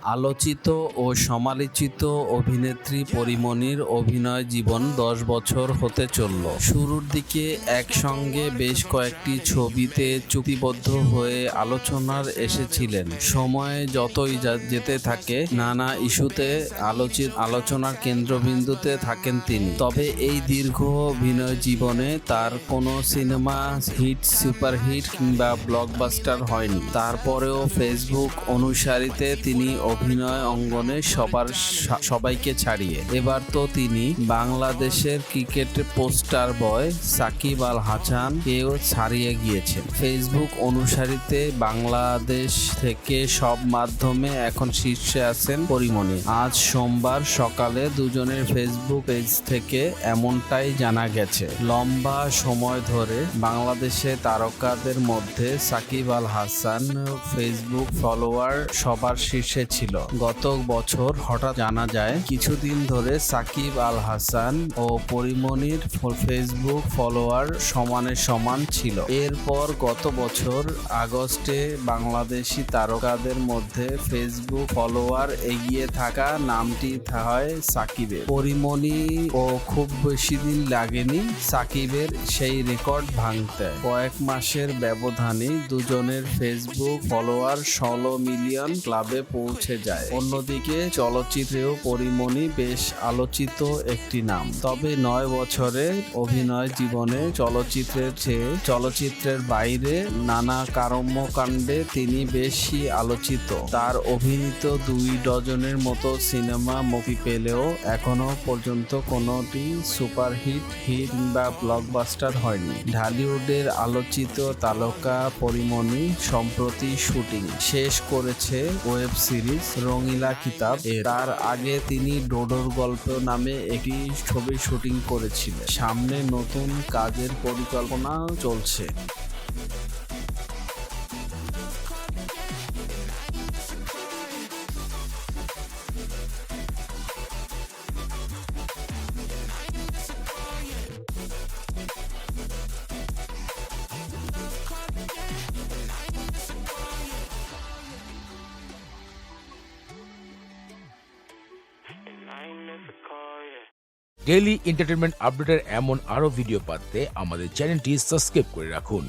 আলোচিত ও সমালোচিত অভিনেত্রী পরীমনির অভিনয় জীবন 10 বছর হতে চলল। শুরুর দিকে একসঙ্গে বেশ কয়েকটি ছবিতে চুক্তিবদ্ধ হয়ে আলোচনার এসেছিলেন। সময়ে যতই যেতে থাকে নানা ইস্যুতে আলোচনার কেন্দ্রবিন্দুতে থাকেন তিনি। তবে এই দীর্ঘ অভিনয় জীবনে তার কোনো সিনেমা হিট, সুপারহিট কিংবা ব্লকবাস্টার হয়নি। তারপরেও ফেসবুক অনুসারীতে তিনি অভিনয় অঙ্গনে সবাইকে ছাড়িয়ে এবার তো তিনি বাংলাদেশের ক্রিকেটের পোস্টার বয় সাকিব আল হাসান কেও ছাড়িয়ে গিয়েছেন। ফেসবুক অনুসারীতে বাংলাদেশ থেকে সব মাধ্যমে এখন শীর্ষে আছেন পরীমনি। আজ সোমবার সকালে দুজনের ফেসবুক পেজ থেকে এমনটাই জানা গেছে। লম্বা সময় ধরে বাংলাদেশে তারকাদের মধ্যে সাকিব আল হাসান ফেসবুক ফলোয়ার সবার শীর্ষে ছিল। গত বছর হঠাৎ জানা যায় কিছুদিন ধরে সাকিব আল হাসান ও পরীমনির ফেসবুক ফলোয়ার সমানে সমান ছিল। এরপর গত বছর আগস্টে বাংলাদেশি তারকাদের মধ্যে ফেসবুক ফলোয়ার এগিয়ে থাকা নামটি হয় সাকিবের। পরীমনি ও খুব বেশি দিন লাগেনি সাকিবের সেই রেকর্ড ভাঙতে। কয়েক মাসের ব্যবধানে দুজনের ফেসবুক ফলোয়ার 16 মিলিয়ন ক্লাবে পৌঁছে যায়। অন্যদিকে চলচ্চিত্রেও পরীমনি বেশ আলোচিত একটি নাম। তবে 9 বছরের অভিনয় জীবনে চলচ্চিত্রের চেয়ে চলচ্চিত্রের বাইরে নানা কর্মকাণ্ডে তিনি বেশি আলোচিত। তার অভিনীত 2 ডজনের মতো সিনেমা মুক্তি পেলেও এখনো পর্যন্ত কোনোটি সুপারহিট কিংবা ব্লকবাস্টার হয়নি। ঢালিউডের আলোচিত তারকা পরীমনি সম্প্রতি শুটিং শেষ করেছে ওয়েব সিরিজ রঙিলা কিতাব এর। তার আগে তিনি ডোডোর গল্প নামে একটি ছবি শুটিং করেছিলেন। সামনে নতুন কাজের পরিকল্পনা চলছে। ডেইলি এন্টারটেইনমেন্ট আপডেটের এমন আরো ভিডিও পাতে আমাদের চ্যানেলটি সাবস্ক্রাইব করে রাখুন।